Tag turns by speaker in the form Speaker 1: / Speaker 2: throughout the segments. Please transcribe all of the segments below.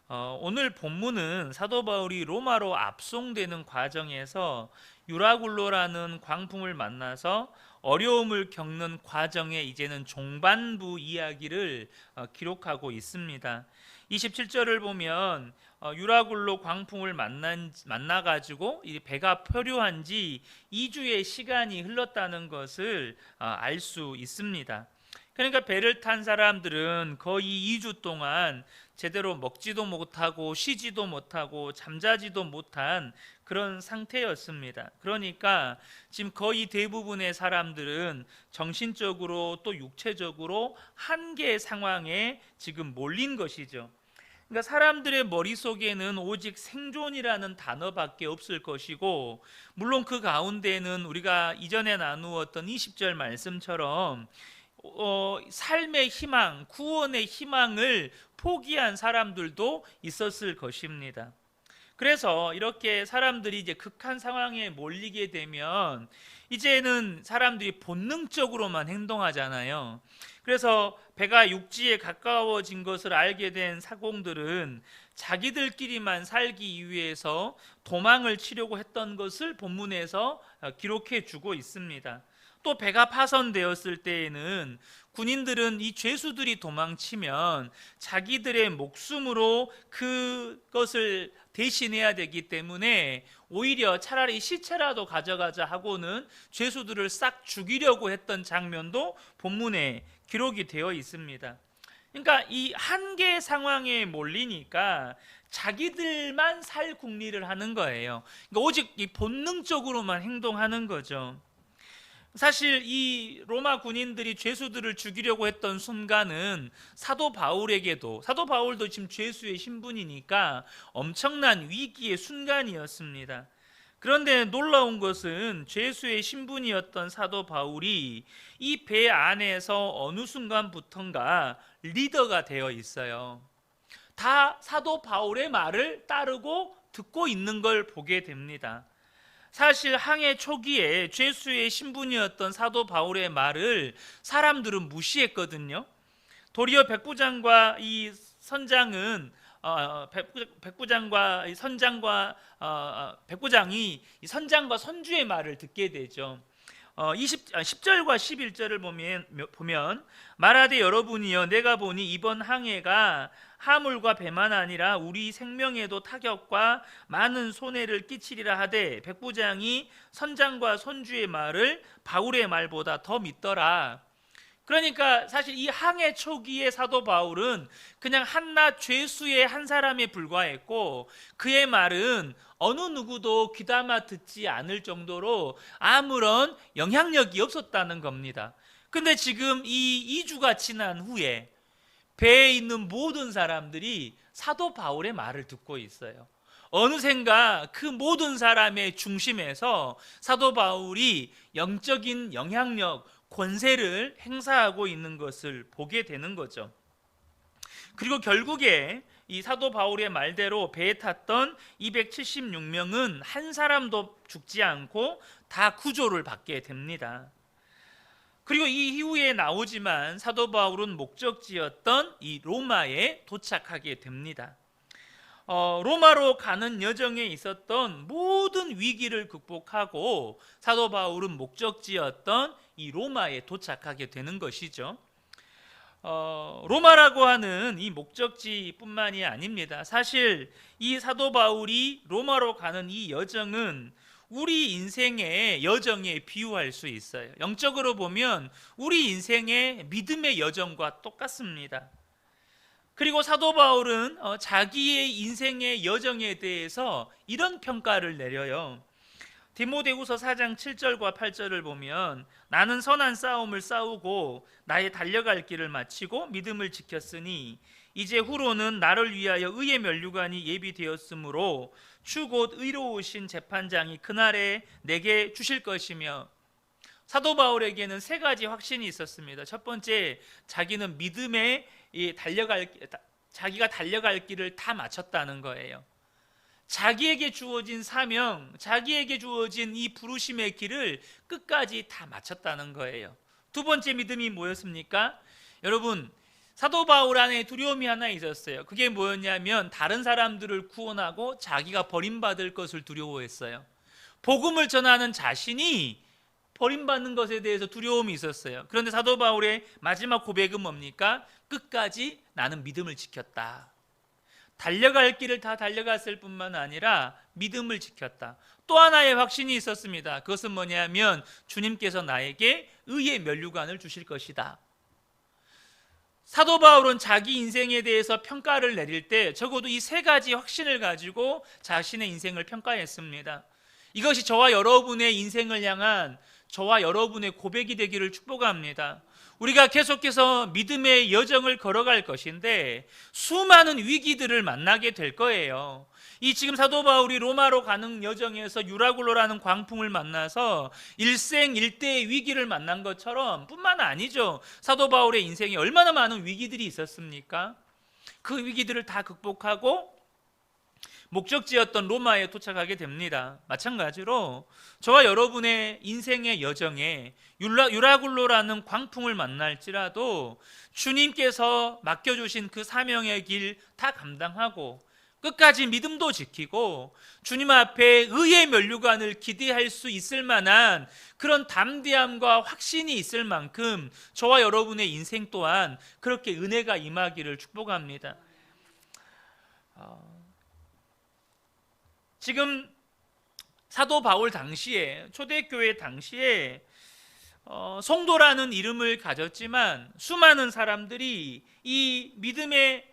Speaker 1: 오늘 본문은 사도 바울이 로마로 압송되는 과정에서 유라굴로라는 광풍을 만나서 어려움을 겪는 과정의 이제는 종반부 이야기를 기록하고 있습니다. 27절을 보면 유라굴로 광풍을 만나가지고 이 배가 표류한 지 2주의 시간이 흘렀다는 것을 알 수 있습니다. 그러니까 배를 탄 사람들은 거의 2주 동안 제대로 먹지도 못하고 쉬지도 못하고 잠자지도 못한 그런 상태였습니다. 그러니까 지금 거의 대부분의 사람들은 정신적으로 또 육체적으로 한계 상황에 지금 몰린 것이죠. 그러니까 사람들의 머릿속에는 오직 생존이라는 단어밖에 없을 것이고, 물론 그 가운데는 우리가 이전에 나누었던 20절 말씀처럼 삶의 희망, 구원의 희망을 포기한 사람들도 있었을 것입니다. 그래서 이렇게 사람들이 이제 극한 상황에 몰리게 되면 이제는 사람들이 본능적으로만 행동하잖아요. 그래서 배가 육지에 가까워진 것을 알게 된 사공들은 자기들끼리만 살기 위해서 도망을 치려고 했던 것을 본문에서 기록해 주고 있습니다. 또 배가 파손되었을 때에는 군인들은 이 죄수들이 도망치면 자기들의 목숨으로 그것을 대신해야 되기 때문에 오히려 차라리 시체라도 가져가자 하고는 죄수들을 싹 죽이려고 했던 장면도 본문에 기록이 되어 있습니다. 그러니까 이 한계 상황에 몰리니까 자기들만 살 궁리를 하는 거예요. 그러니까 오직 이 본능적으로만 행동하는 거죠. 사실 이 로마 군인들이 죄수들을 죽이려고 했던 순간은 사도 바울도 지금 죄수의 신분이니까 엄청난 위기의 순간이었습니다. 그런데 놀라운 것은 죄수의 신분이었던 사도 바울이 이 배 안에서 어느 순간부턴가 리더가 되어 있어요. 다 사도 바울의 말을 따르고 듣고 있는 걸 보게 됩니다. 사실 항해 초기에 죄수의 신분이었던 사도 바울의 말을 사람들은 무시했거든요. 도리어 백부장과 이 선장은 백부장과 이 선장과 백부장이 이 선장과 선주의 말을 듣게 되죠. 10절과 11절을 보면 말하되 여러분이여 내가 보니 이번 항해가 하물과 배만 아니라 우리 생명에도 타격과 많은 손해를 끼치리라 하되 백부장이 선장과 선주의 말을 바울의 말보다 더 믿더라. 그러니까 사실 이 항해 초기의 사도 바울은 그냥 한낱 죄수의 한 사람에 불과했고, 그의 말은 어느 누구도 귀담아 듣지 않을 정도로 아무런 영향력이 없었다는 겁니다. 근데 지금 이 2주가 지난 후에 배에 있는 모든 사람들이 사도 바울의 말을 듣고 있어요. 어느샌가 그 모든 사람의 중심에서 사도 바울이 영적인 영향력, 권세를 행사하고 있는 것을 보게 되는 거죠. 그리고 결국에 이 사도 바울의 말대로 배에 탔던 276명은 한 사람도 죽지 않고 다 구조를 받게 됩니다. 그리고 이 이후에 나오지만 사도 바울은 목적지였던 이 로마에 도착하게 됩니다. 로마로 가는 여정에 있었던 모든 위기를 극복하고 사도 바울은 목적지였던 이 로마에 도착하게 되는 것이죠. 로마라고 하는 이 목적지뿐만이 아닙니다. 사실 이 사도 바울이 로마로 가는 이 여정은 우리 인생의 여정에 비유할 수 있어요. 영적으로 보면 우리 인생의 믿음의 여정과 똑같습니다. 그리고 사도 바울은 자기의 인생의 여정에 대해서 이런 평가를 내려요. 디모데후서 4장 7절과 8절을 보면 나는 선한 싸움을 싸우고 나의 달려갈 길을 마치고 믿음을 지켰으니 이제 후로는 나를 위하여 의의 면류관이 예비되었으므로 주 곧 의로우신 재판장이 그날에 내게 주실 것이며, 사도 바울에게는 세 가지 확신이 있었습니다. 첫 번째, 자기는 믿음에 자기가 달려갈 길을 다 마쳤다는 거예요. 자기에게 주어진 사명, 자기에게 주어진 이 부르심의 길을 끝까지 다 마쳤다는 거예요. 두 번째 믿음이 뭐였습니까? 여러분, 사도 바울 안에 두려움이 하나 있었어요. 그게 뭐였냐면 다른 사람들을 구원하고 자기가 버림받을 것을 두려워했어요. 복음을 전하는 자신이 버림받는 것에 대해서 두려움이 있었어요. 그런데 사도 바울의 마지막 고백은 뭡니까? 끝까지 나는 믿음을 지켰다. 달려갈 길을 다 달려갔을 뿐만 아니라 믿음을 지켰다. 또 하나의 확신이 있었습니다. 그것은 뭐냐면 주님께서 나에게 의의 면류관을 주실 것이다. 사도 바울은 자기 인생에 대해서 평가를 내릴 때 적어도 이 세 가지 확신을 가지고 자신의 인생을 평가했습니다. 이것이 저와 여러분의 인생을 향한 저와 여러분의 고백이 되기를 축복합니다. 우리가 계속해서 믿음의 여정을 걸어갈 것인데 수많은 위기들을 만나게 될 거예요. 이 지금 사도 바울이 로마로 가는 여정에서 유라굴로라는 광풍을 만나서 일생일대의 위기를 만난 것처럼 뿐만 아니죠. 사도 바울의 인생에 얼마나 많은 위기들이 있었습니까? 그 위기들을 다 극복하고 목적지였던 로마에 도착하게 됩니다. 마찬가지로 저와 여러분의 인생의 여정에 유라굴로라는 광풍을 만날지라도 주님께서 맡겨주신 그 사명의 길 다 감당하고 끝까지 믿음도 지키고 주님 앞에 의의 면류관을 기대할 수 있을 만한 그런 담대함과 확신이 있을 만큼 저와 여러분의 인생 또한 그렇게 은혜가 임하기를 축복합니다. 지금 사도 바울 당시에 초대교회 당시에 성도라는 이름을 가졌지만 수많은 사람들이 이 믿음의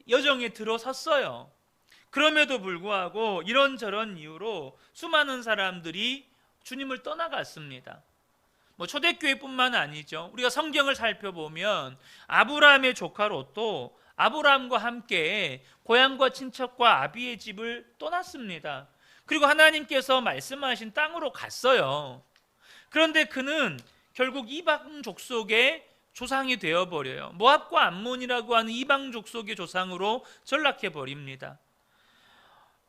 Speaker 1: 여정에 들어섰어요. 그럼에도 불구하고 이런저런 이유로 수많은 사람들이 주님을 떠나갔습니다. 초대교회뿐만 아니죠. 우리가 성경을 살펴보면 아브라함의 조카 롯도 아브라함과 함께 고향과 친척과 아비의 집을 떠났습니다. 그리고 하나님께서 말씀하신 땅으로 갔어요. 그런데 그는 결국 이방 족속의 조상이 되어버려요. 모압과 암몬이라고 하는 이방 족속의 조상으로 전락해 버립니다.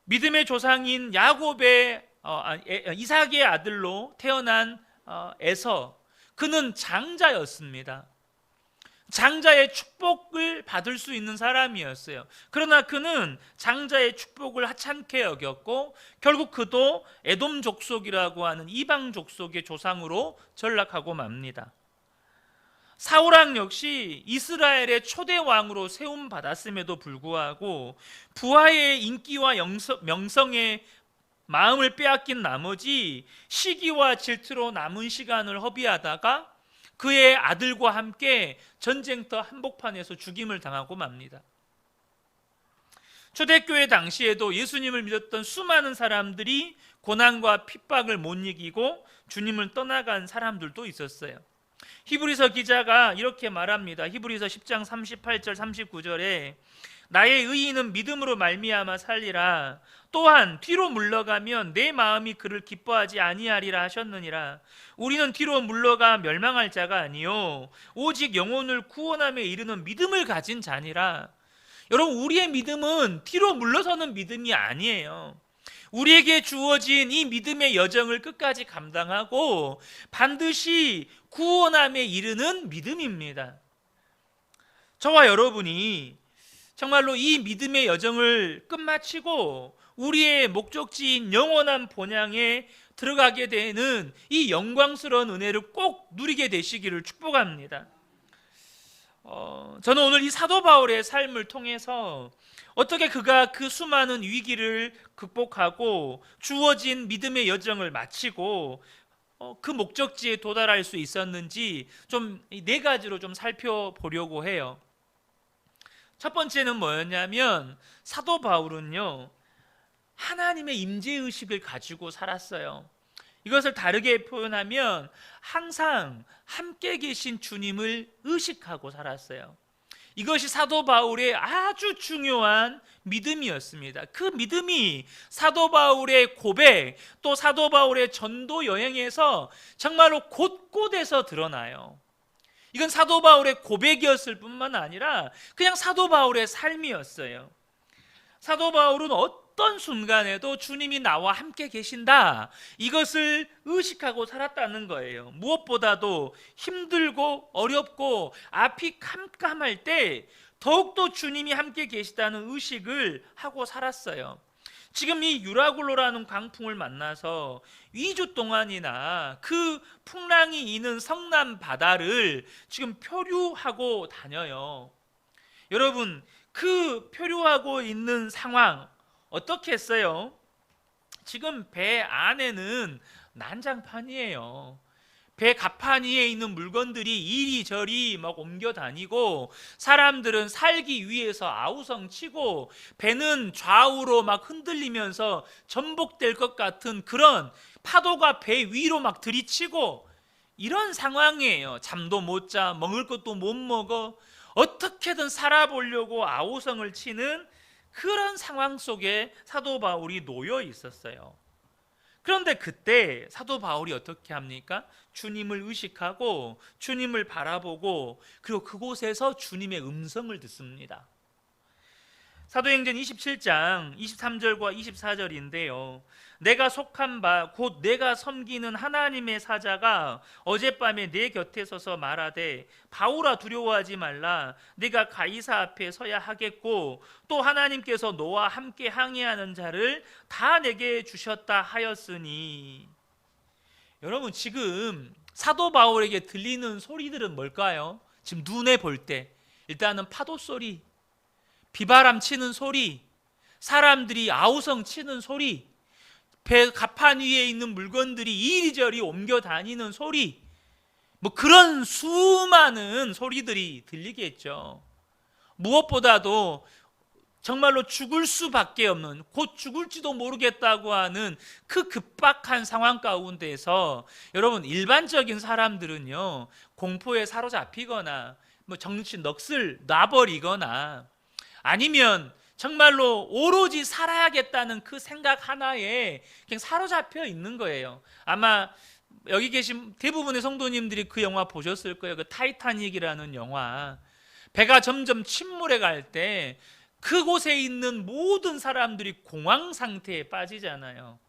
Speaker 1: 믿음의 조상인 야곱의 이삭의 아들로 태어난 에서, 그는 장자였습니다. 장자의 축복을 받을 수 있는 사람이었어요. 그러나 그는 장자의 축복을 하찮게 여겼고 결국 그도 에돔 족속이라고 하는 이방 족속의 조상으로 전락하고 맙니다. 사울왕 역시 이스라엘의 초대 왕으로 세움 받았음에도 불구하고 부하의 인기와 명성에 마음을 빼앗긴 나머지 시기와 질투로 남은 시간을 허비하다가 그의 아들과 함께 전쟁터 한복판에서 죽임을 당하고 맙니다. 초대교회 당시에도 예수님을 믿었던 수많은 사람들이 고난과 핍박을 못 이기고 주님을 떠나간 사람들도 있었어요. 히브리서 기자가 이렇게 말합니다. 히브리서 10장 38절 39절에 나의 의인은 믿음으로 말미암아 살리라. 또한 뒤로 물러가면 내 마음이 그를 기뻐하지 아니하리라 하셨느니라. 우리는 뒤로 물러가 멸망할 자가 아니요 오직 영혼을 구원함에 이르는 믿음을 가진 자니라. 여러분, 우리의 믿음은 뒤로 물러서는 믿음이 아니에요. 우리에게 주어진 이 믿음의 여정을 끝까지 감당하고 반드시 구원함에 이르는 믿음입니다. 저와 여러분이 정말로 이 믿음의 여정을 끝마치고 우리의 목적지인 영원한 본향에 들어가게 되는 이 영광스러운 은혜를 꼭 누리게 되시기를 축복합니다. 저는 오늘 이 사도 바울의 삶을 통해서 어떻게 그가 그 수많은 위기를 극복하고 주어진 믿음의 여정을 마치고 그 목적지에 도달할 수 있었는지 좀 네 가지로 좀 살펴보려고 해요. 첫 번째는 뭐였냐면 사도 바울은요 하나님의 임재의식을 가지고 살았어요. 이것을 다르게 표현하면 항상 함께 계신 주님을 의식하고 살았어요. 이것이 사도 바울의 아주 중요한 믿음이었습니다. 그 믿음이 사도 바울의 고백, 또 사도 바울의 전도 여행에서 정말로 곳곳에서 드러나요. 이건 사도 바울의 고백이었을 뿐만 아니라 그냥 사도 바울의 삶이었어요. 사도 바울은 어떤 순간에도 주님이 나와 함께 계신다, 이것을 의식하고 살았다는 거예요. 무엇보다도 힘들고 어렵고 앞이 캄캄할 때 더욱더 주님이 함께 계시다는 의식을 하고 살았어요. 지금 이 유라굴로라는 광풍을 만나서 2주 동안이나 그 풍랑이 있는 성남 바다를 지금 표류하고 다녀요. 여러분, 그 표류하고 있는 상황 어떻게 했어요? 지금 배 안에는 난장판이에요. 배 갑판 위에 있는 물건들이 이리저리 막 옮겨 다니고, 사람들은 살기 위해서 아우성 치고, 배는 좌우로 막 흔들리면서 전복될 것 같은 그런 파도가 배 위로 막 들이치고, 이런 상황이에요. 잠도 못 자, 먹을 것도 못 먹어, 어떻게든 살아보려고 아우성을 치는 그런 상황 속에 사도 바울이 놓여 있었어요. 그런데 그때 사도 바울이 어떻게 합니까? 주님을 의식하고 주님을 바라보고, 그리고 그곳에서 주님의 음성을 듣습니다. 사도행전 27장 23절과 24절인데요. 내가 속한 바 곧 내가 섬기는 하나님의 사자가 어젯밤에 내 곁에 서서 말하되, 바울아 두려워하지 말라, 내가 가이사 앞에 서야 하겠고 또 하나님께서 너와 함께 항해하는 자를 다 내게 주셨다 하였으니. 여러분, 지금 사도 바울에게 들리는 소리들은 뭘까요? 지금 눈에 볼 때 일단은 파도 소리, 비바람 치는 소리, 사람들이 아우성 치는 소리, 배 갑판 위에 있는 물건들이 이리저리 옮겨 다니는 소리, 뭐 그런 수많은 소리들이 들리겠죠. 무엇보다도 정말로 죽을 수밖에 없는, 곧 죽을지도 모르겠다고 하는 그 급박한 상황 가운데서, 여러분, 일반적인 사람들은요, 공포에 사로잡히거나 뭐 정신 넋을 놔버리거나, 아니면 정말로 오로지 살아야겠다는 그 생각 하나에 그냥 사로잡혀 있는 거예요. 아마 여기 계신 대부분의 성도님들이 그 영화 보셨을 거예요. 그 타이타닉이라는 영화. 배가 점점 침몰해 갈 때 그곳에 있는 모든 사람들이 공황 상태에 빠지잖아요.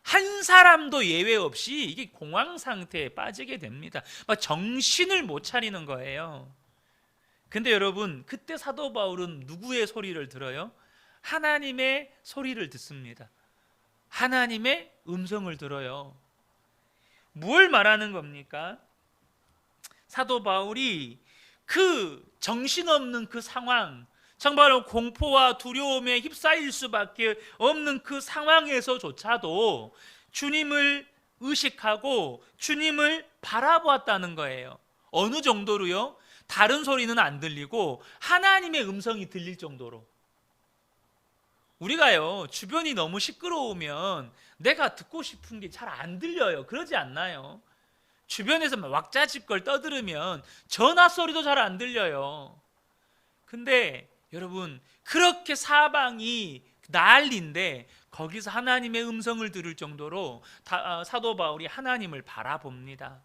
Speaker 1: 한 사람도 예외 없이 이게 공황 상태에 빠지게 됩니다. 막 정신을 못 차리는 거예요. 근데 여러분, 그때 사도 바울은 누구의 소리를 들어요? 하나님의 소리를 듣습니다. 하나님의 음성을 들어요. 뭘 말하는 겁니까? 사도 바울이 그 정신없는 그 상황, 정말로 공포와 두려움에 휩싸일 수밖에 없는 그 상황에서조차도 주님을 의식하고 주님을 바라보았다는 거예요. 어느 정도로요? 다른 소리는 안 들리고 하나님의 음성이 들릴 정도로. 우리가요, 주변이 너무 시끄러우면 내가 듣고 싶은 게 잘 안 들려요. 그러지 않나요? 주변에서 막 왁자지껄 떠들으면 전화 소리도 잘 안 들려요. 근데 여러분, 그렇게 사방이 난리인데 거기서 하나님의 음성을 들을 정도로 사도 바울이 하나님을 바라봅니다.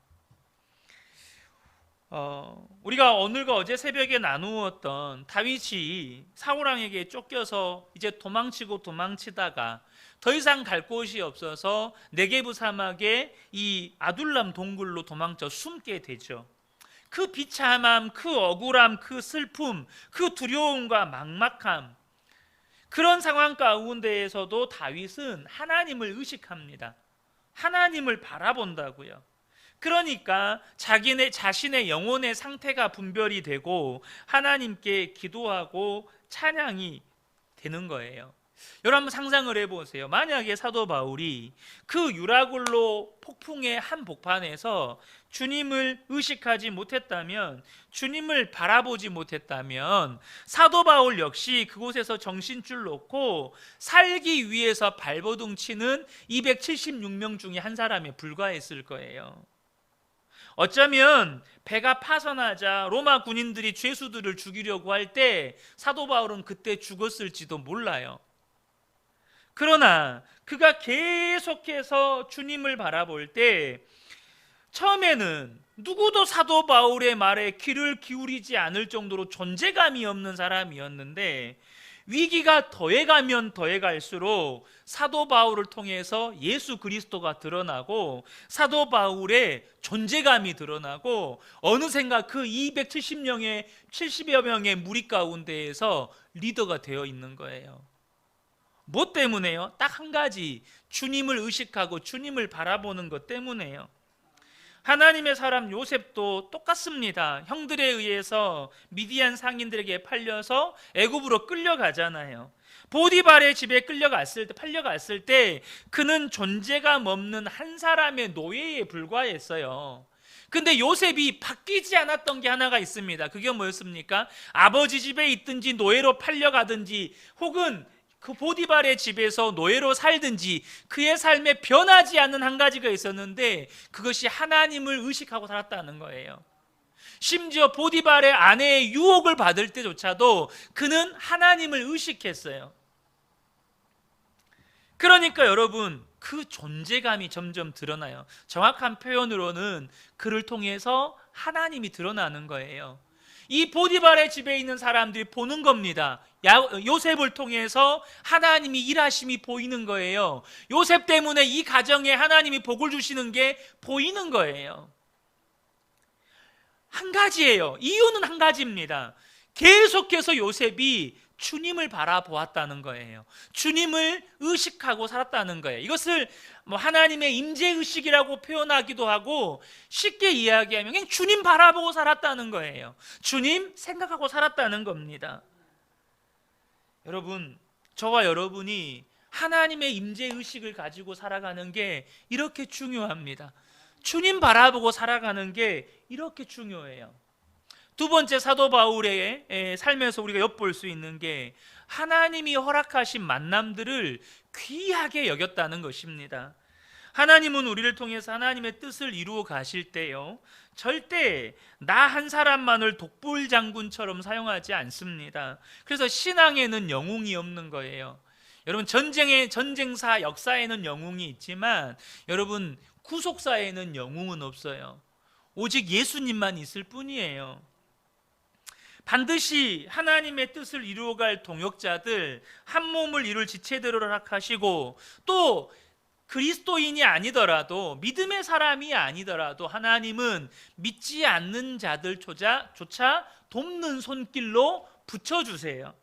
Speaker 1: 우리가 오늘과 어제 새벽에 나누었던 다윗이 사울왕에게 쫓겨서 이제 도망치다가 더 이상 갈 곳이 없어서 네게브 사막의 이 아둘람 동굴로 도망쳐 숨게 되죠. 그 비참함, 그 억울함, 그 슬픔, 그 두려움과 막막함, 그런 상황 가운데에서도 다윗은 하나님을 의식합니다. 하나님을 바라본다고요. 그러니까 자신의 영혼의 상태가 분별이 되고 하나님께 기도하고 찬양이 되는 거예요. 여러분, 한번 상상을 해보세요. 만약에 사도 바울이 그 유라굴로 폭풍의 한복판에서 주님을 의식하지 못했다면, 주님을 바라보지 못했다면, 사도 바울 역시 그곳에서 정신줄 놓고 살기 위해서 발버둥 치는 276명 중에 한 사람에 불과했을 거예요. 어쩌면 배가 파선하자 로마 군인들이 죄수들을 죽이려고 할 때 사도 바울은 그때 죽었을지도 몰라요. 그러나 그가 계속해서 주님을 바라볼 때 처음에는 누구도 사도 바울의 말에 귀를 기울이지 않을 정도로 존재감이 없는 사람이었는데, 위기가 더해가면 더해갈수록 사도 바울을 통해서 예수 그리스도가 드러나고 사도 바울의 존재감이 드러나고 어느샌가 그 270명의 70여 명의 무리 가운데에서 리더가 되어 있는 거예요. 뭐 때문에요? 딱 한 가지, 주님을 의식하고 주님을 바라보는 것 때문에요. 하나님의 사람 요셉도 똑같습니다. 형들에 의해서 미디안 상인들에게 팔려서 애굽으로 끌려가잖아요. 보디발의 집에 팔려갔을 때 그는 존재감 없는 한 사람의 노예에 불과했어요. 근데 요셉이 바뀌지 않았던 게 하나가 있습니다. 그게 뭐였습니까? 아버지 집에 있든지 노예로 팔려가든지 혹은 그 보디발의 집에서 노예로 살든지 그의 삶에 변하지 않는 한 가지가 있었는데 그것이 하나님을 의식하고 살았다는 거예요. 심지어 보디발의 아내의 유혹을 받을 때조차도 그는 하나님을 의식했어요. 그러니까 여러분, 그 존재감이 점점 드러나요. 정확한 표현으로는 그를 통해서 하나님이 드러나는 거예요. 이 보디발의 집에 있는 사람들이 보는 겁니다. 요셉을 통해서 하나님이 일하심이 보이는 거예요. 요셉 때문에 이 가정에 하나님이 복을 주시는 게 보이는 거예요. 한 가지예요. 이유는 한 가지입니다. 계속해서 요셉이 주님을 바라보았다는 거예요. 주님을 의식하고 살았다는 거예요. 이것을 하나님의 임재의식이라고 표현하기도 하고 쉽게 이야기하면 그냥 주님 바라보고 살았다는 거예요. 주님 생각하고 살았다는 겁니다. 여러분, 저와 여러분이 하나님의 임재의식을 가지고 살아가는 게 이렇게 중요합니다. 주님 바라보고 살아가는 게 이렇게 중요해요. 두 번째, 사도 바울의 삶에서 우리가 엿볼 수 있는 게 하나님이 허락하신 만남들을 귀하게 여겼다는 것입니다. 하나님은 우리를 통해서 하나님의 뜻을 이루어 가실 때요, 절대 나 한 사람만을 독불장군처럼 사용하지 않습니다. 그래서 신앙에는 영웅이 없는 거예요. 여러분, 전쟁사 역사에는 영웅이 있지만 여러분, 구속사에는 영웅은 없어요. 오직 예수님만 있을 뿐이에요. 반드시 하나님의 뜻을 이루어갈 동역자들, 한 몸을 이룰 지체들을 허락하시고 또 그리스도인이 아니더라도, 믿음의 사람이 아니더라도 하나님은 믿지 않는 자들조차 돕는 손길로 붙여주세요.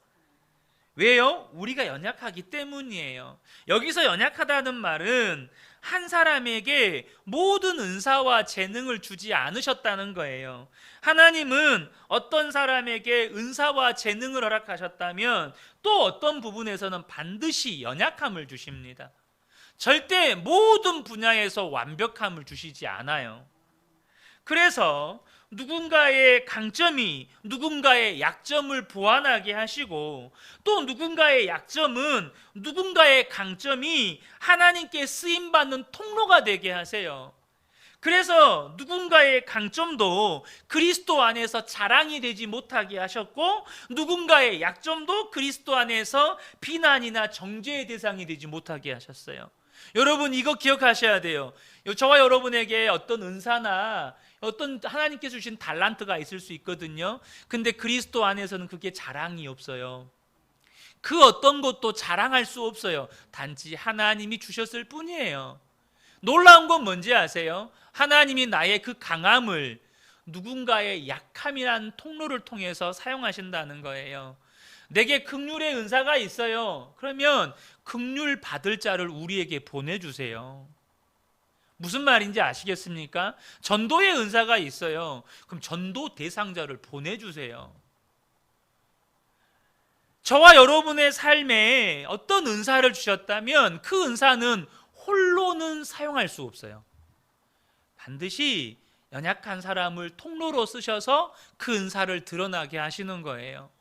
Speaker 1: 왜요? 우리가 연약하기 때문이에요. 여기서 연약하다는 말은 한 사람에게 모든 은사와 재능을 주지 않으셨다는 거예요. 하나님은 어떤 사람에게 은사와 재능을 허락하셨다면 또 어떤 부분에서는 반드시 연약함을 주십니다. 절대 모든 분야에서 완벽함을 주시지 않아요. 그래서 누군가의 강점이 누군가의 약점을 보완하게 하시고 또 누군가의 약점은 누군가의 강점이 하나님께 쓰임받는 통로가 되게 하세요. 그래서 누군가의 강점도 그리스도 안에서 자랑이 되지 못하게 하셨고 누군가의 약점도 그리스도 안에서 비난이나 정죄의 대상이 되지 못하게 하셨어요. 여러분, 이거 기억하셔야 돼요. 저와 여러분에게 어떤 은사나 어떤 하나님께서 주신 달란트가 있을 수 있거든요. 근데 그리스도 안에서는 그게 자랑이 없어요. 그 어떤 것도 자랑할 수 없어요. 단지 하나님이 주셨을 뿐이에요. 놀라운 건 뭔지 아세요? 하나님이 나의 그 강함을 누군가의 약함이란 통로를 통해서 사용하신다는 거예요. 내게 긍휼의 은사가 있어요. 그러면 긍휼 받을 자를 우리에게 보내주세요. 무슨 말인지 아시겠습니까? 전도의 은사가 있어요. 그럼 전도 대상자를 보내주세요. 저와 여러분의 삶에 어떤 은사를 주셨다면 그 은사는 홀로는 사용할 수 없어요. 반드시 연약한 사람을 통로로 쓰셔서 그 은사를 드러나게 하시는 거예요.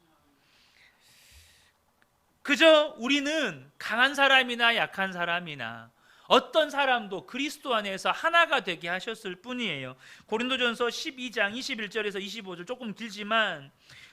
Speaker 1: 그저 우리는 강한 사람이나 약한 사람이나 어떤 사람도 그리스도 안에서 하나가 되게 하셨을 뿐이에요. 고린도전서 12장 21절에서 25절 조금 길지만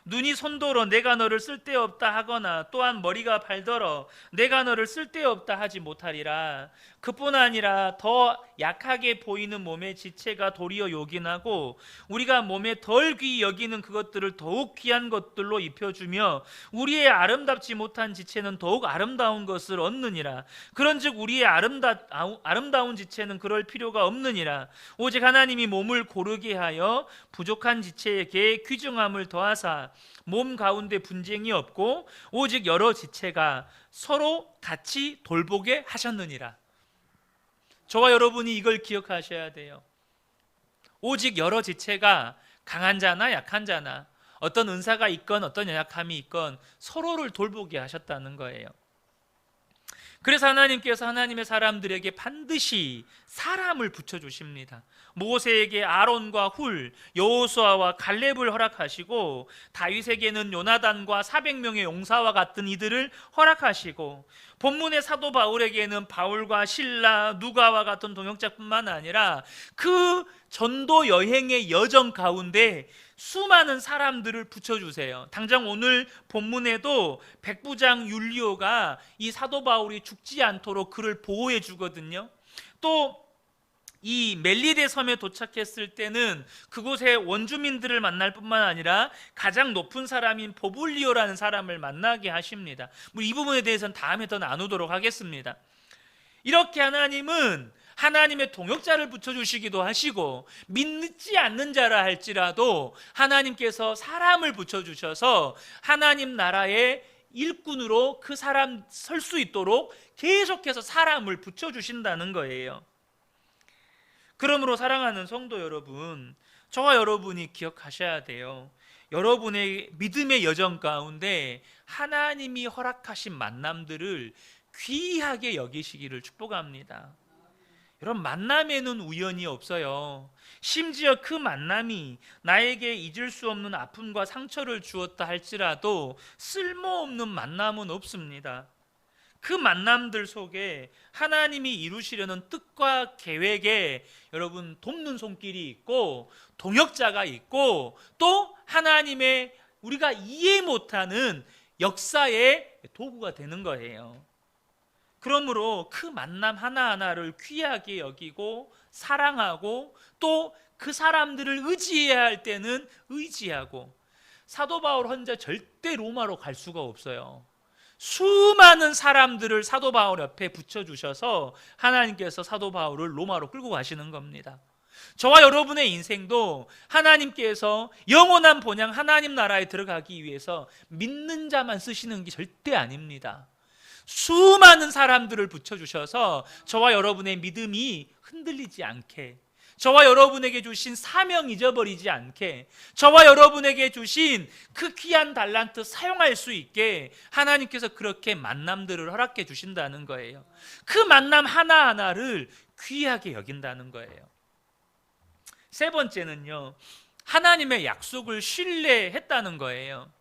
Speaker 1: 눈이 손더러 내가 너를 쓸데없다 하거나 또한 머리가 발더러 내가 너를 쓸데없다 하지 못하리라. 그뿐 아니라 더 약하게 보이는 몸의 지체가 도리어 요긴하고 우리가 몸에 덜 귀히 여기는 그것들을 더욱 귀한 것들로 입혀주며 우리의 아름답지 못한 지체는 더욱 아름다운 것을 얻느니라. 그런즉 우리의 아름다운 지체는 그럴 필요가 없느니라. 오직 하나님이 몸을 고르게 하여 부족한 지체에게 귀중함을 더하사 몸 가운데 분쟁이 없고 오직 여러 지체가 서로 같이 돌보게 하셨느니라. 저와 여러분이 이걸 기억하셔야 돼요. 오직 여러 지체가 강한 자나 약한 자나 어떤 은사가 있건 어떤 연약함이 있건 서로를 돌보게 하셨다는 거예요. 그래서 하나님께서 하나님의 사람들에게 반드시 사람을 붙여주십니다. 모세에게 아론과 훌, 여호수아와 갈렙을 허락하시고 다윗에게는 요나단과 400명의 용사와 같은 이들을 허락하시고 본문의 사도 바울에게는 바울과 실라, 누가와 같은 동역자뿐만 아니라 그 전도 여행의 여정 가운데 수많은 사람들을 붙여주세요. 당장 오늘 본문에도 백부장 율리오가 이 사도 바울이 죽지 않도록 그를 보호해 주거든요. 또 이 멜리데 섬에 도착했을 때는 그곳의 원주민들을 만날 뿐만 아니라 가장 높은 사람인 보블리오라는 사람을 만나게 하십니다. 이 부분에 대해서는 다음에 더 나누도록 하겠습니다. 이렇게 하나님은 하나님의 동역자를 붙여주시기도 하시고 믿지 않는 자라 할지라도 하나님께서 사람을 붙여주셔서 하나님 나라의 일꾼으로 그 사람 설 수 있도록 계속해서 사람을 붙여주신다는 거예요. 그러므로 사랑하는 성도 여러분, 저와 여러분이 기억하셔야 돼요. 여러분의 믿음의 여정 가운데 하나님이 허락하신 만남들을 귀하게 여기시기를 축복합니다. 여러분, 만남에는 우연이 없어요. 심지어 그 만남이 나에게 잊을 수 없는 아픔과 상처를 주었다 할지라도 쓸모없는 만남은 없습니다. 그 만남들 속에 하나님이 이루시려는 뜻과 계획에 여러분 돕는 손길이 있고 동역자가 있고 또 하나님의 우리가 이해 못하는 역사의 도구가 되는 거예요. 그러므로 그 만남 하나하나를 귀하게 여기고 사랑하고 또 그 사람들을 의지해야 할 때는 의지하고, 사도 바울 혼자 절대 로마로 갈 수가 없어요. 수많은 사람들을 사도 바울 옆에 붙여주셔서 하나님께서 사도 바울을 로마로 끌고 가시는 겁니다. 저와 여러분의 인생도 하나님께서 영원한 본향 하나님 나라에 들어가기 위해서 믿는 자만 쓰시는 게 절대 아닙니다. 수많은 사람들을 붙여주셔서 저와 여러분의 믿음이 흔들리지 않게, 저와 여러분에게 주신 사명 잊어버리지 않게, 저와 여러분에게 주신 그 귀한 달란트 사용할 수 있게 하나님께서 그렇게 만남들을 허락해 주신다는 거예요. 그 만남 하나하나를 귀하게 여긴다는 거예요. 세 번째는요, 하나님의 약속을 신뢰했다는 거예요.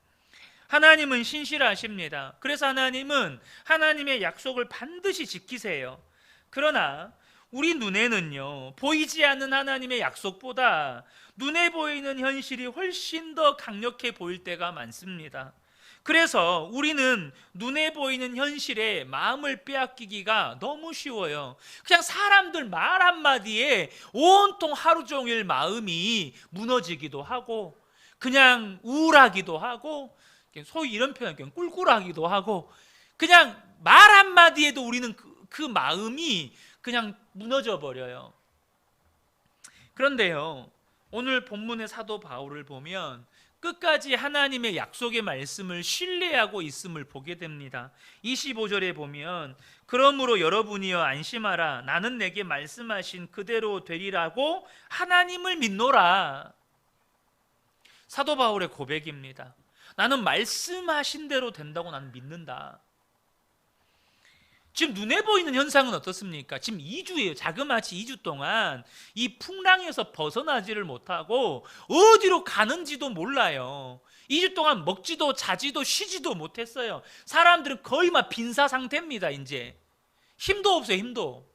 Speaker 1: 하나님은 신실하십니다. 그래서 하나님은 하나님의 약속을 반드시 지키세요. 그러나 우리 눈에는요, 보이지 않는 하나님의 약속보다 눈에 보이는 현실이 훨씬 더 강력해 보일 때가 많습니다. 그래서 우리는 눈에 보이는 현실에 마음을 빼앗기기가 너무 쉬워요. 그냥 사람들 말 한마디에 온통 하루 종일 마음이 무너지기도 하고 그냥 우울하기도 하고, 소위 이런 표현, 그냥 꿀꿀하기도 하고, 그냥 말 한마디에도 우리는 그 마음이 그냥 무너져 버려요. 그런데요, 오늘 본문의 사도 바울을 보면 끝까지 하나님의 약속의 말씀을 신뢰하고 있음을 보게 됩니다. 25절에 보면 그러므로 여러분이여 안심하라, 나는 내게 말씀하신 그대로 되리라고 하나님을 믿노라. 사도 바울의 고백입니다. 나는 말씀하신 대로 된다고 나는 믿는다. 지금 눈에 보이는 현상은 어떻습니까? 지금 2주예요. 자그마치 2주 동안 이 풍랑에서 벗어나지를 못하고 어디로 가는지도 몰라요. 2주 동안 먹지도 자지도 쉬지도 못했어요. 사람들은 거의 막 빈사 상태입니다. 이제 힘도 없어요. 힘도.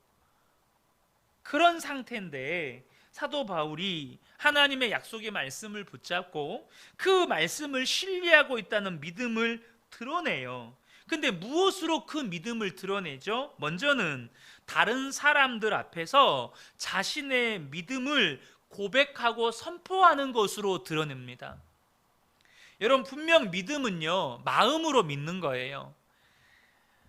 Speaker 1: 그런 상태인데 사도 바울이 하나님의 약속의 말씀을 붙잡고 그 말씀을 신뢰하고 있다는 믿음을 드러내요. 근데 무엇으로 그 믿음을 드러내죠? 먼저는 다른 사람들 앞에서 자신의 믿음을 고백하고 선포하는 것으로 드러냅니다. 여러분, 분명 믿음은요, 마음으로 믿는 거예요.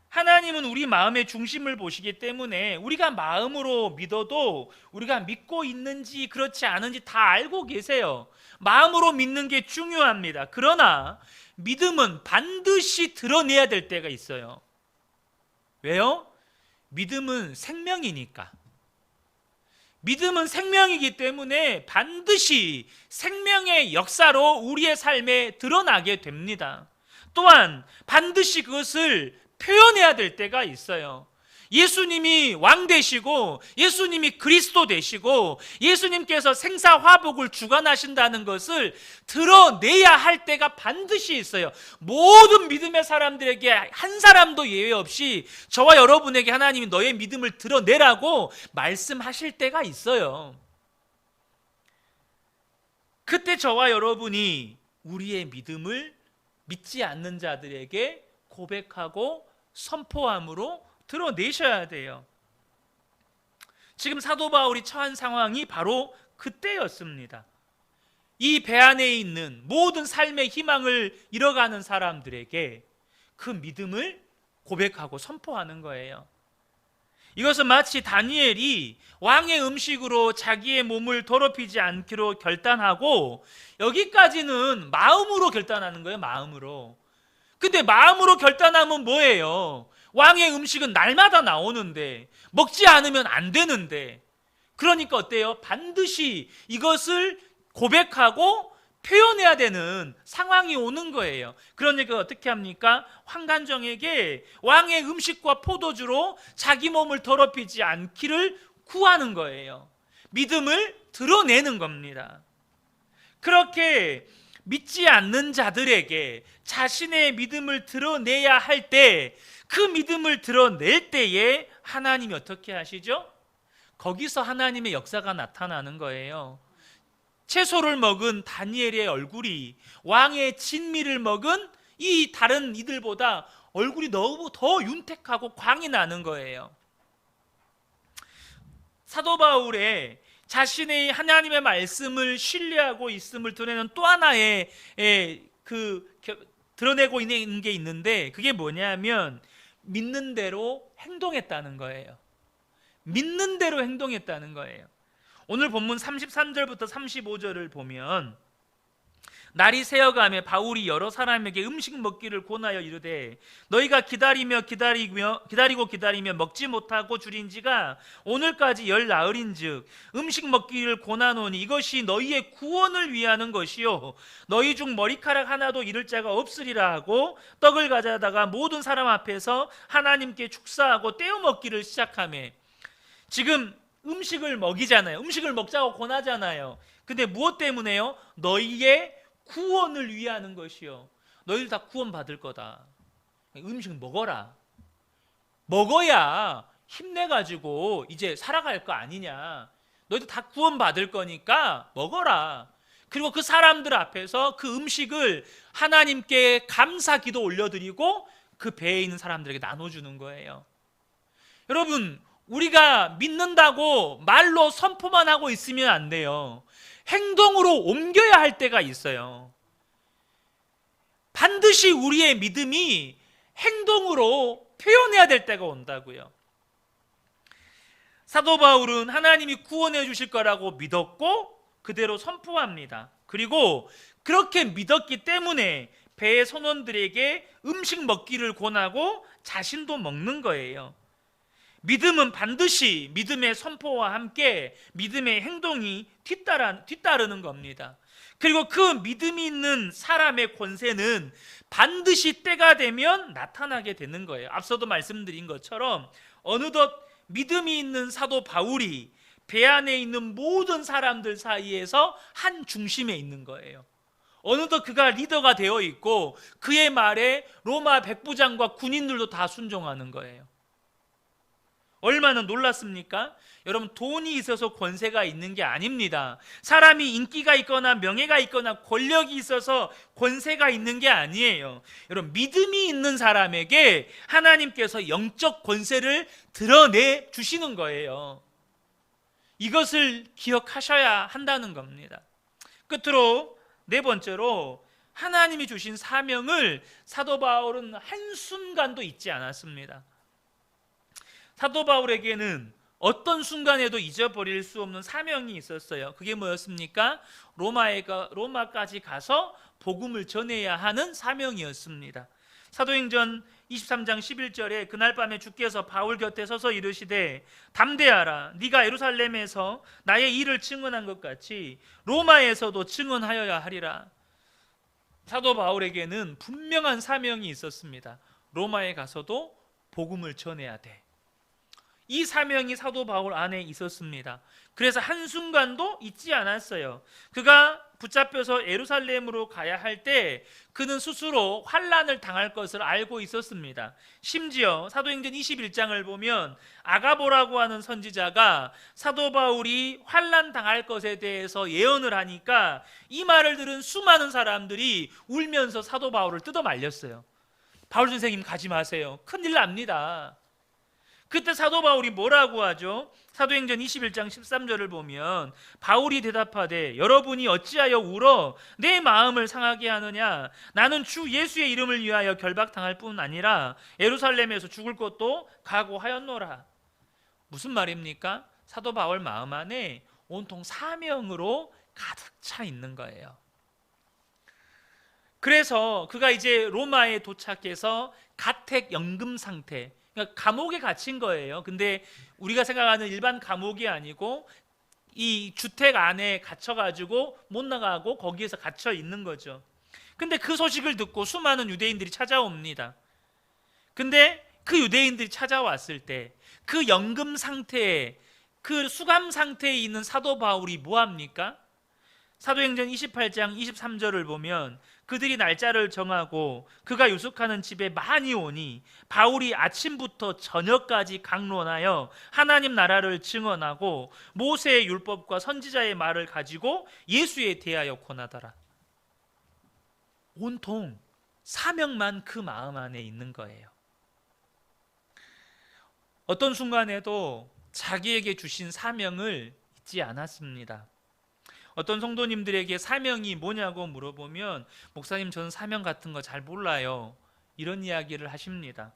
Speaker 1: 하나님은 우리 마음의 중심을 보시기 때문에 우리가 마음으로 믿어도 우리가 믿고 있는지 그렇지 않은지 다 알고 계세요. 마음으로 믿는 게 중요합니다. 그러나 믿음은 반드시 드러내야 될 때가 있어요. 왜요? 믿음은 생명이니까. 믿음은 생명이기 때문에 반드시 생명의 역사로 우리의 삶에 드러나게 됩니다. 또한 반드시 그것을 표현해야 될 때가 있어요. 예수님이 왕 되시고 예수님이 그리스도 되시고 예수님께서 생사화복을 주관하신다는 것을 드러내야 할 때가 반드시 있어요. 모든 믿음의 사람들에게 한 사람도 예외 없이 저와 여러분에게 하나님이 너의 믿음을 드러내라고 말씀하실 때가 있어요. 그때 저와 여러분이 우리의 믿음을 믿지 않는 자들에게 고백하고 선포함으로 드러내셔야 돼요. 지금 사도 바울이 처한 상황이 바로 그때였습니다. 이 배 안에 있는 모든 삶의 희망을 잃어가는 사람들에게 그 믿음을 고백하고 선포하는 거예요. 이것은 마치 다니엘이 왕의 음식으로 자기의 몸을 더럽히지 않기로 결단하고, 여기까지는 마음으로 결단하는 거예요. 마음으로. 근데 마음으로 결단하면 뭐예요? 왕의 음식은 날마다 나오는데 먹지 않으면 안 되는데, 그러니까 어때요? 반드시 이것을 고백하고 표현해야 되는 상황이 오는 거예요. 그러니까 어떻게 합니까? 환관정에게 왕의 음식과 포도주로 자기 몸을 더럽히지 않기를 구하는 거예요. 믿음을 드러내는 겁니다. 그렇게 믿지 않는 자들에게 자신의 믿음을 드러내야 할 때, 그 믿음을 드러낼 때에 하나님이 어떻게 하시죠? 거기서 하나님의 역사가 나타나는 거예요. 채소를 먹은 다니엘의 얼굴이 왕의 진미를 먹은 이 다른 이들보다 얼굴이 너무 더 윤택하고 광이 나는 거예요. 사도 바울의 자신의 하나님의 말씀을 신뢰하고 있음을 드러내는 또 하나의 드러내고 있는 게 있는데, 그게 뭐냐면 믿는 대로 행동했다는 거예요. 믿는 대로 행동했다는 거예요. 오늘 본문 33절부터 35절을 보면, 날이 새어가며 바울이 여러 사람에게 음식 먹기를 권하여 이르되 너희가 기다리고 먹지 못하고 줄인 지가 오늘까지 열 나흘인즉 음식 먹기를 권하노니 이것이 너희의 구원을 위하는 것이요 너희 중 머리카락 하나도 잃을 자가 없으리라 하고 떡을 가져다가 모든 사람 앞에서 하나님께 축사하고 떼어 먹기를 시작하며, 지금 음식을 먹이잖아요. 음식을 먹자고 권하잖아요. 근데 무엇 때문에요? 너희의 구원을 위하는 것이요. 너희들 다 구원 받을 거다. 음식 먹어라. 먹어야 힘내가지고 이제 살아갈 거 아니냐. 너희들 다 구원 받을 거니까 먹어라. 그리고 그 사람들 앞에서 그 음식을 하나님께 감사 기도 올려드리고 그 배에 있는 사람들에게 나눠주는 거예요. 여러분, 우리가 믿는다고 말로 선포만 하고 있으면 안 돼요. 행동으로 옮겨야 할 때가 있어요. 반드시 우리의 믿음이 행동으로 표현해야 될 때가 온다고요. 사도 바울은 하나님이 구원해 주실 거라고 믿었고 그대로 선포합니다. 그리고 그렇게 믿었기 때문에 배의 선원들에게 음식 먹기를 권하고 자신도 먹는 거예요. 믿음은 반드시 믿음의 선포와 함께 믿음의 행동이 뒤따르는 겁니다. 그리고 그 믿음이 있는 사람의 권세는 반드시 때가 되면 나타나게 되는 거예요. 앞서도 말씀드린 것처럼 어느덧 믿음이 있는 사도 바울이 배 안에 있는 모든 사람들 사이에서 한 중심에 있는 거예요. 어느덧 그가 리더가 되어 있고 그의 말에 로마 백부장과 군인들도 다 순종하는 거예요. 얼마나 놀랐습니까? 여러분, 돈이 있어서 권세가 있는 게 아닙니다. 사람이 인기가 있거나 명예가 있거나 권력이 있어서 권세가 있는 게 아니에요. 여러분, 믿음이 있는 사람에게 하나님께서 영적 권세를 드러내 주시는 거예요. 이것을 기억하셔야 한다는 겁니다. 끝으로 네 번째로, 하나님이 주신 사명을 사도 바울은 한순간도 잊지 않았습니다. 사도 바울에게는 어떤 순간에도 잊어버릴 수 없는 사명이 있었어요. 그게 뭐였습니까? 로마까지 가서 복음을 전해야 하는 사명이었습니다. 사도행전 23장 11절에 그날 밤에 주께서 바울 곁에 서서 이르시되 담대하라, 네가 예루살렘에서 나의 일을 증언한 것 같이 로마에서도 증언하여야 하리라. 사도 바울에게는 분명한 사명이 있었습니다. 로마에 가서도 복음을 전해야 돼. 이 사명이 사도 바울 안에 있었습니다. 그래서 한순간도 잊지 않았어요. 그가 붙잡혀서 예루살렘으로 가야 할 때 그는 스스로 환난을 당할 것을 알고 있었습니다. 심지어 사도행전 21장을 보면 아가보라고 하는 선지자가 사도 바울이 환난 당할 것에 대해서 예언을 하니까 이 말을 들은 수많은 사람들이 울면서 사도 바울을 뜯어 말렸어요. 바울 선생님 가지 마세요. 큰일 납니다. 그때 사도 바울이 뭐라고 하죠? 사도행전 21장 13절을 보면 바울이 대답하되 여러분이 어찌하여 울어 내 마음을 상하게 하느냐? 나는 주 예수의 이름을 위하여 결박당할 뿐 아니라 예루살렘에서 죽을 것도 각오하였노라. 무슨 말입니까? 사도 바울 마음 안에 온통 사명으로 가득 차 있는 거예요. 그래서 그가 이제 로마에 도착해서 가택 연금 상태, 그러니까 감옥에 갇힌 거예요. 근데 우리가 생각하는 일반 감옥이 아니고 이 주택 안에 갇혀가지고 못 나가고 거기에서 갇혀 있는 거죠. 근데 그 소식을 듣고 수많은 유대인들이 찾아옵니다. 근데 그 유대인들이 찾아왔을 때 그 연금 상태에, 그 수감 상태에 있는 사도 바울이 뭐합니까? 사도행전 28장 23절을 보면 그들이 날짜를 정하고 그가 유숙하는 집에 많이 오니 바울이 아침부터 저녁까지 강론하여 하나님 나라를 증언하고 모세의 율법과 선지자의 말을 가지고 예수에 대하여 권하더라. 온통 사명만 그 마음 안에 있는 거예요. 어떤 순간에도 자기에게 주신 사명을 잊지 않았습니다. 어떤 성도님들에게 사명이 뭐냐고 물어보면 목사님, 저는 사명 같은 거 잘 몰라요, 이런 이야기를 하십니다.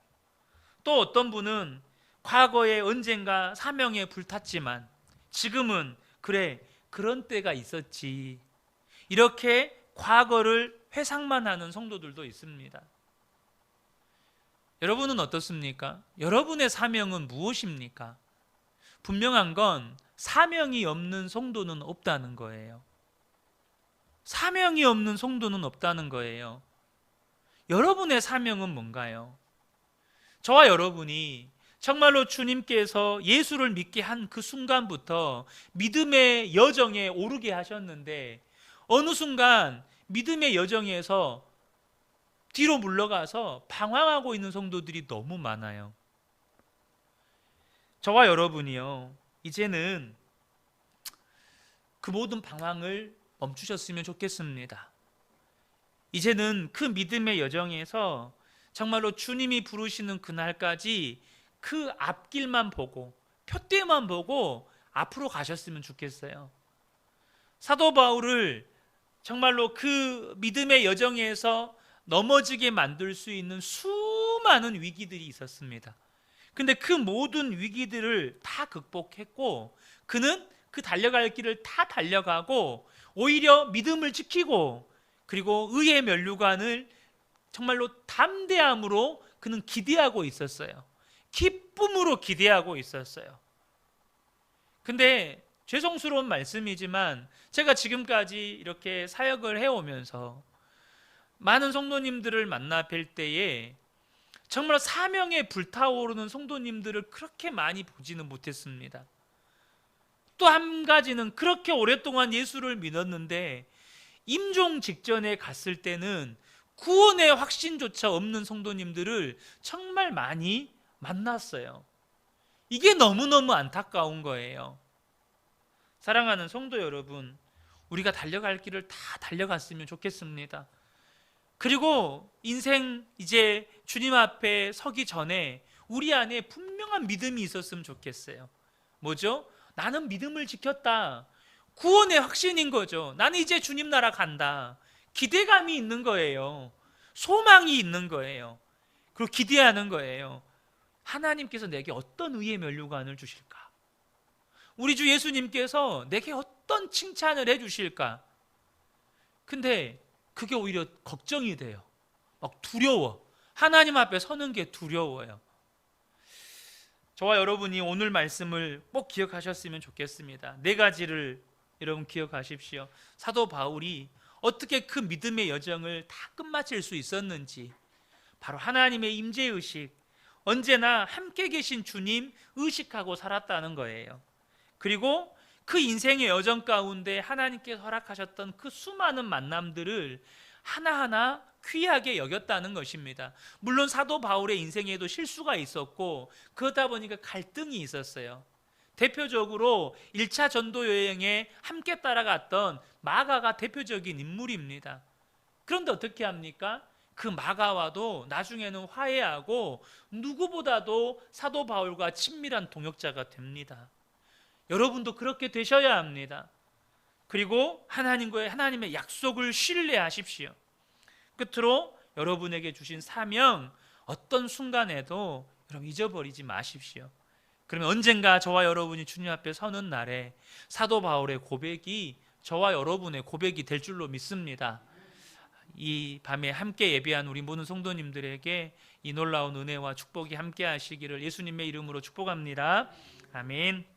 Speaker 1: 또 어떤 분은 과거에 언젠가 사명에 불탔지만 지금은 그래, 그런 때가 있었지, 이렇게 과거를 회상만 하는 성도들도 있습니다. 여러분은 어떻습니까? 여러분의 사명은 무엇입니까? 분명한 건 사명이 없는 성도는 없다는 거예요. 사명이 없는 성도는 없다는 거예요. 여러분의 사명은 뭔가요? 저와 여러분이 정말로 주님께서 예수를 믿게 한 그 순간부터 믿음의 여정에 오르게 하셨는데 어느 순간 믿음의 여정에서 뒤로 물러가서 방황하고 있는 성도들이 너무 많아요. 저와 여러분이요, 이제는 그 모든 방황을 멈추셨으면 좋겠습니다. 이제는 그 믿음의 여정에서 정말로 주님이 부르시는 그날까지 그 앞길만 보고 표대만 보고 앞으로 가셨으면 좋겠어요. 사도 바울을 정말로 그 믿음의 여정에서 넘어지게 만들 수 있는 수많은 위기들이 있었습니다. 근데 그 모든 위기들을 다 극복했고 그는 그 달려갈 길을 다 달려가고 오히려 믿음을 지키고 그리고 의의 면류관을 정말로 담대함으로 그는 기대하고 있었어요. 기쁨으로 기대하고 있었어요. 근데 죄송스러운 말씀이지만 제가 지금까지 이렇게 사역을 해오면서 많은 성도님들을 만나 뵐 때에 정말 사명에 불타오르는 성도님들을 그렇게 많이 보지는 못했습니다. 또 한 가지는 그렇게 오랫동안 예수를 믿었는데 임종 직전에 갔을 때는 구원의 확신조차 없는 성도님들을 정말 많이 만났어요. 이게 너무너무 안타까운 거예요. 사랑하는 성도 여러분, 우리가 달려갈 길을 다 달려갔으면 좋겠습니다. 그리고 인생 이제 주님 앞에 서기 전에 우리 안에 분명한 믿음이 있었으면 좋겠어요. 뭐죠? 나는 믿음을 지켰다. 구원의 확신인 거죠. 나는 이제 주님 나라 간다. 기대감이 있는 거예요. 소망이 있는 거예요. 그리고 기대하는 거예요. 하나님께서 내게 어떤 의의 면류관을 주실까? 우리 주 예수님께서 내게 어떤 칭찬을 해주실까? 근데 그게 오히려 걱정이 돼요. 막 두려워. 하나님 앞에 서는 게 두려워요. 저와 여러분이 오늘 말씀을 꼭 기억하셨으면 좋겠습니다. 네 가지를 여러분 기억하십시오. 사도 바울이 어떻게 그 믿음의 여정을 다 끝마칠 수 있었는지, 바로 하나님의 임재의식, 언제나 함께 계신 주님 의식하고 살았다는 거예요. 그리고 그 인생의 여정 가운데 하나님께서 허락하셨던 그 수많은 만남들을 하나하나 귀하게 여겼다는 것입니다. 물론 사도 바울의 인생에도 실수가 있었고 그러다 보니까 갈등이 있었어요. 대표적으로 1차 전도 여행에 함께 따라갔던 마가가 대표적인 인물입니다. 그런데 어떻게 합니까? 그 마가와도 나중에는 화해하고 누구보다도 사도 바울과 친밀한 동역자가 됩니다. 여러분도 그렇게 되셔야 합니다. 그리고 하나님의 약속을 신뢰하십시오. 끝으로 여러분에게 주신 사명, 어떤 순간에도 여러분 잊어버리지 마십시오. 그러면 언젠가 저와 여러분이 주님 앞에 서는 날에 사도 바울의 고백이 저와 여러분의 고백이 될 줄로 믿습니다. 이 밤에 함께 예배한 우리 모든 성도님들에게 이 놀라운 은혜와 축복이 함께 하시기를 예수님의 이름으로 축복합니다. 아멘.